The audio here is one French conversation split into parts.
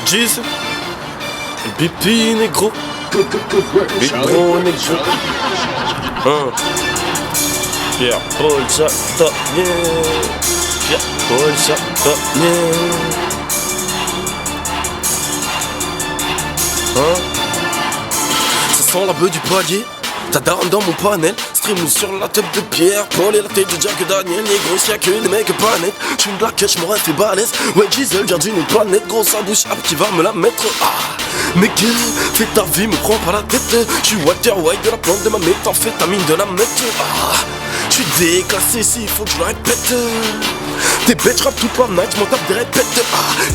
Jeez, BP négro, Big Bro négro, Pierre Paul Châtanier, Pierre Paul Châtanier, ça sent la beuh du palier. Ta daronne dans mon panel, stream sur la tête de Pierre Paul et la tête de Jack Daniel. Négro, s'il y a que des mecs pas nets, j'suis de la cache, mon rêve est balèze. Ouais, Giselle vient d'une autre planète, gros sa bouche qui va me la mettre. Mais gueule, fais ta vie, me prends pas la tête. J'suis Walter White de la plante de ma méthamphétamine de la mettre. J'suis déclassé, s'il faut que je le répète. T'es bête, j'rappe toute la night, j'm'en tape des répètes.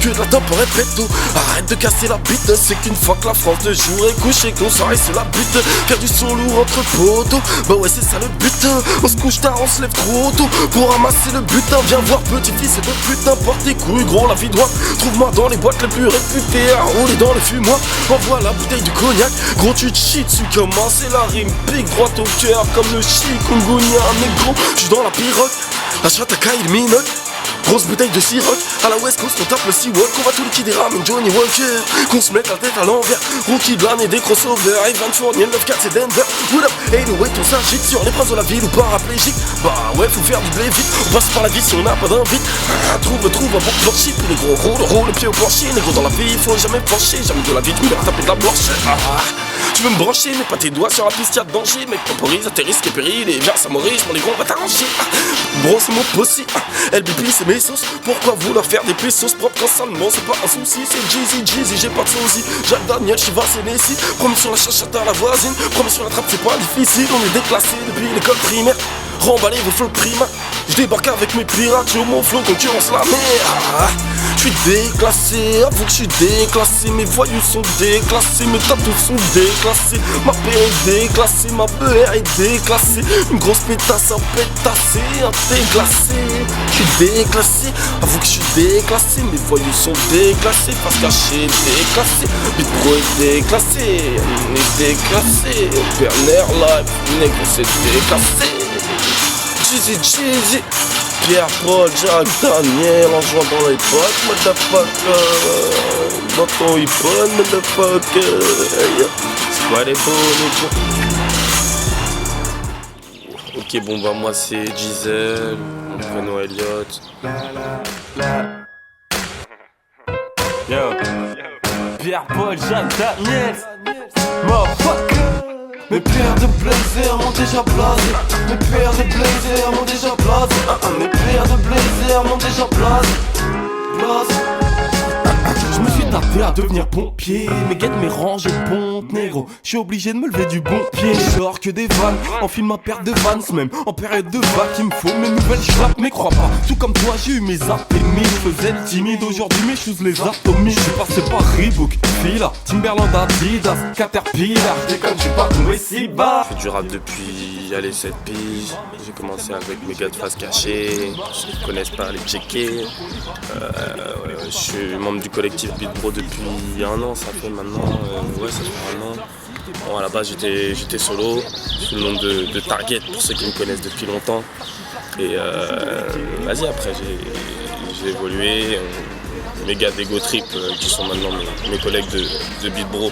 Que de la top on répète tout. Arrête de casser la bite, c'est qu'une fois que la France de jour est couchée, qu'on s'arrête sur la butte. Faire du son lourd entre potos, bah ouais c'est ça le but. On se couche tard, on se lève trop tôt pour ramasser le butin. Viens voir petit fils et de putain, porte tes couilles gros la vie droite. Trouve-moi dans les boîtes les plus réputées, à rouler dans le fumoir. Envoie la bouteille du cognac, gros tu te chies dessus. Comment c'est la rime, pique droite au cœur comme le chikungunya. Négro, j'suis dans la pirogue, la chatte à caille, le minoc. Grosse bouteille de Ciroc, à la West Coast on tape le Seawalk. On va tout liquider ramen Johnny Walker, qu'on se mette la tête à l'envers. Rookie de l'année des crossovers, Ivan Fournier, 9-4 c'est Denver. What up, hey no wait on s'agite sur les princes de la ville ou paraplégique. Bah ouais faut faire du blé vite, on passe par la vie si on n'a pas d'invite. Trouve un bon plancher, puis les gros roule le pied au plancher. Les gros dans la vie faut jamais pencher, jamais de la vie tu vas taper de la blanche. Tu veux me brancher, mais pas tes doigts sur la piste, y'a de danger. Mec, temporise à tes risques et périls. Et viens, ça Maurice, mon négro, on va t'arranger. Bro, c'est mon possi. LBP, c'est mes sauces. Pourquoi vouloir faire des pesos propres quand salement, c'est pas un souci. C'est Jeezy, j'ai pas de sosie. Jacques Daniel, j'suis Vincent Nessie. Promis sur la chachata à la voisine. Promis sur la trappe, c'est pas difficile. On est déclassé depuis l'école primaire. Remballez vos flots primaires. J'débarque avec mes pirates, j'ai mon flow concurrence la mer. J'suis déclassé, avoue que j'suis déclassé. Mes voyous sont déclassés, mes tatous sont déclassés. Ma paire est déclassée, ma BR est déclassée. Une grosse pétasse, un pétassé, un déclassé. J'suis déclassé, avoue que j'suis déclassé. Mes voyous sont déclassés, face cachée déclassé. Big Bro est déclassé, on est déclassé. Berner Live, négro c'est déclassé. Jeezy, Pierre Paul, Jack Daniel, en jouant dans les potes, motherfucker. Dans ton hip-hop, motherfucker. C'est quoi les beaux, les beaux. Ok, bon bah moi c'est Giselle, Renaud Elliott. Yo. Pierre Paul, Jack Daniel, motherfucker. Mes paires de blazers m'ont déjà blasé. Mes paires de blazers m'ont déjà blasé. Mes paires de blazers m'ont déjà blasé. Je me suis tapé à devenir pompier. Mes guettes, mes rangées de pompe, négro. J'suis obligé de me lever du bon pied. Je sors que des vannes, enfile ma paire de Vans. Même en période de vac, il me faut mes nouvelles j'rappe. Mais crois pas, tout comme toi j'ai eu mes apémies. Je faisais le timide, aujourd'hui mes choses les atomiques. J'suis passé par Reebok, Fila, Timberland, Adidas, Caterpillar. J'déconne, j'suis pas tombé si bas. Je fais du rap depuis, 7 piges. J'ai commencé avec mes gars de face cachée. Ceux qui connaissent pas les checker. Je suis membre du collectif Beat Bro depuis un an, ça fait maintenant, ouais ça fait un an. Bon à la base j'étais solo, sous le nom de Target pour ceux qui me connaissent depuis longtemps. Et vas-y après j'ai évolué, mes gars d'Ego Trip qui sont maintenant mes collègues de Beat Bro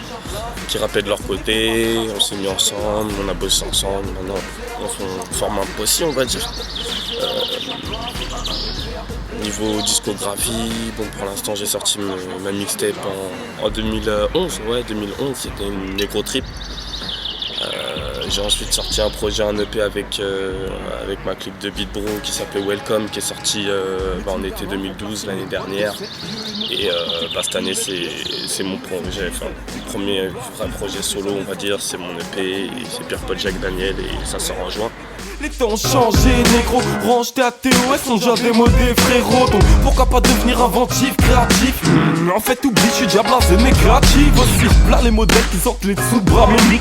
qui rappellent de leur côté, on s'est mis ensemble, on a bossé ensemble, maintenant on forme un posse on va dire. Niveau discographie, bon pour l'instant j'ai sorti ma mixtape en 2011, ouais 2011 c'était une Négro Trip. J'ai ensuite sorti un projet, un EP avec ma clique de Beat Bro qui s'appelait Welcome, qui est sorti en été 2012 l'année dernière. Et cette année c'est mon premier vrai projet solo on va dire, c'est mon EP, et c'est Pierre Paul Jack Daniel et ça sort en juin. Les temps ont changé, négro, range tes ATOS, sont déjà démodés, frérot. Donc pourquoi pas devenir inventif, créatif. En fait oublie, je suis déjà blasé, mais créatif aussi. Là les modèles qui sortent les dessous de bras, mais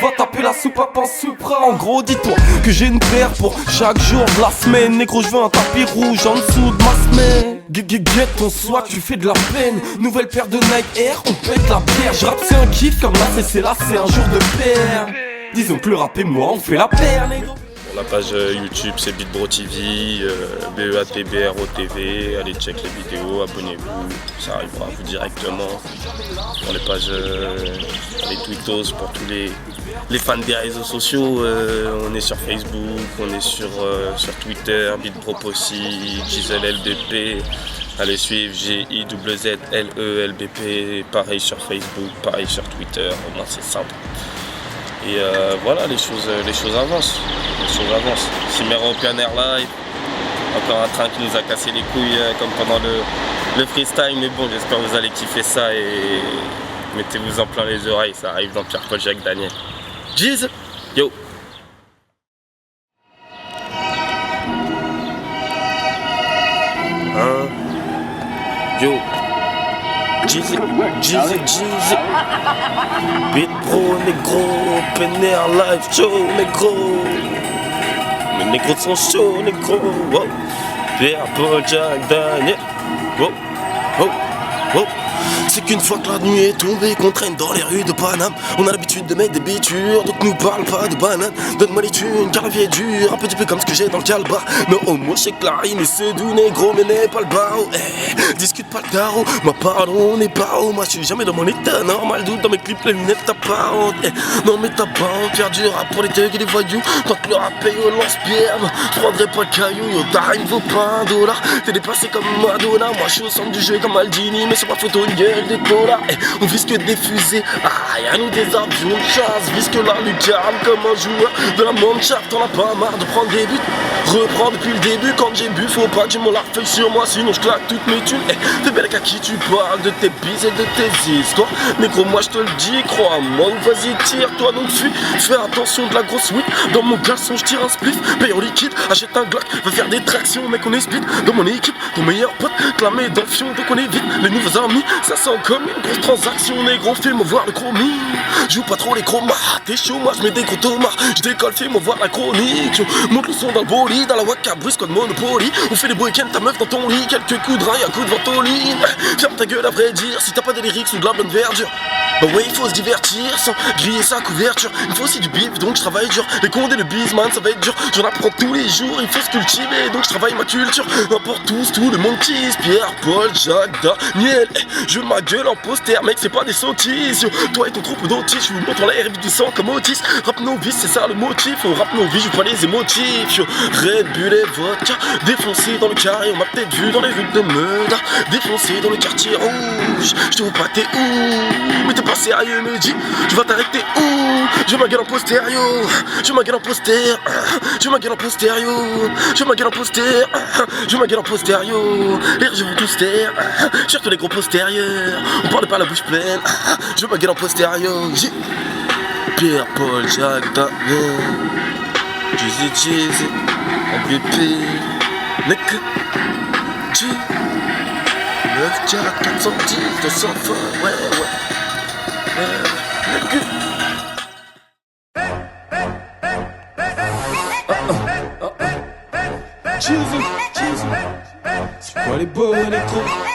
va taper la soupe à pain Supra. En gros dis-toi que j'ai une paire pour chaque jour de la semaine. Négro je veux un tapis rouge en dessous de ma semaine. Get ton swag, tu fais de la peine. Nouvelle paire de Nike Air, on pète la bière. Je rappe c'est un kiff comme là c'est un jour de paire. Disons que le rap et moi on fait la paire, négro. La page YouTube c'est Beatbro TV, BEATBRO TV, allez check les vidéos, abonnez-vous, ça arrivera à vous directement. Pour les pages, les tweetos, pour tous les fans des réseaux sociaux, on est sur Facebook, on est sur Twitter, Beatbro aussi, Gisèle LBP. Allez suivre GIZZLELBP, pareil sur Facebook, pareil sur Twitter, au moins c'est simple. Et voilà, les choses avancent. Chimera Open Air Live, encore un train qui nous a cassé les couilles comme pendant le freestyle, mais bon, j'espère que vous allez kiffer ça et mettez-vous en plein les oreilles, ça arrive dans Pierre-Paul Jacques Daniel. Jeez, yo. Yo, Jeezy, Beatbro, négro, open air live show, négro. Les négros sont chauds, négro. Wow. Pierre-Paul Jacques Daniel. Wow, wow, wow. C'est qu'une fois que la nuit est tombée, qu'on traîne dans les rues de Paname, on a l'habitude de mettre des bitures, donc nous parle pas de banane. Donne-moi les thunes, car la vie est dure, un petit peu comme ce que j'ai dans le calbar. Mais au moins je sais que la rime est c'est doux, négro, mais n'est pas le barreau. Discute pas le carreau, moi pardon, on n'est pas haut. Moi je suis jamais dans mon état normal, doute dans mes clips, les lunettes t'as pas honte. Non mais t'as pas honte, faire du rap pour les thugs et les voyous. Tant que le rap paye au lance-pierre, je prendrai pas le caillou, yo ta rime vaut pas $1. T'es dépassé comme Madonna, moi je suis au centre du jeu comme Maldini, mais sur ma photo une gueule des dollars. On vise que des fusées, y'a nous des avions de chasse, vise que la lucarne comme un joueur de la Mannschaft. On a pas marre de prendre des buts, reprends depuis le début. Quand j'ai bu, faut pas que j'ai mon larfeuille sur moi, sinon je claque toutes mes thunes. T'es belle à qui tu parles, de tes bises et de tes histoires. Négro, moi je te le dis, crois-moi, vas-y tire-toi donc fuis. Fais attention de la grosse weed, dans mon garçon je tire un spliff. Paye en liquide, achète un Glock, va faire des tractions, mec on est split. Dans mon équipe, ton meilleur pote, clamé dans le fion, donc on est vite. Les nouveaux amis, ça sent comme une grosse transaction, négro, fais-moi voir le chromie. Joue pas trop les chromas, t'es chaud, moi je mets des gros tomates. Je décolle, fais-moi voir la chronique. Monte le son dans le bolide, dans la waka, brusque de Monopoly. On fait les week-ends, ta meuf dans ton lit, quelques coups de rein, un coup de ventoline. Ferme ta gueule à vrai dire, si t'as pas des lyrics ou de la bonne verdure. Bah ouais, il faut se divertir sans griller sa couverture. Il faut aussi du bif, donc je travaille dur. Les condés, le bisman, ça va être dur. J'en apprends tous les jours, il faut se cultiver, donc je travaille ma culture. N'importe tous, tout le monde kiss. Pierre-Paul Jacques Daniel. Je ma gueule en poster, mec, c'est pas des sottises. Yo. Toi et ton troupeau d'autistes, je vous montre l'air vite du sang comme Otis. Rap novice, c'est ça le motif. Au rap novice, je joue pas les émotifs. Yo. Red Bull et vodka, défoncé dans le carré. On m'a peut-être vu dans les rues de Meudre, défoncé dans le quartier rouge. Je te vois pas, t'es où? Mais t'es pas sérieux, me dis, tu vas t'arrêter où? Je ma gueule en postério, je ma gueule en poster, je ma gueule en postério, je ma gueule en poster, je ma gueule en postério. Les je vont tous taire, surtout les gros postérieurs. On parle pas la bouche pleine, je ma gueule en postério. Pierre-Paul Jacques Daniel, Jeezy, MVP, Nick, G, 9, 410, 200 fois, ouais. Jeezy, c'est quoi les beaux électros?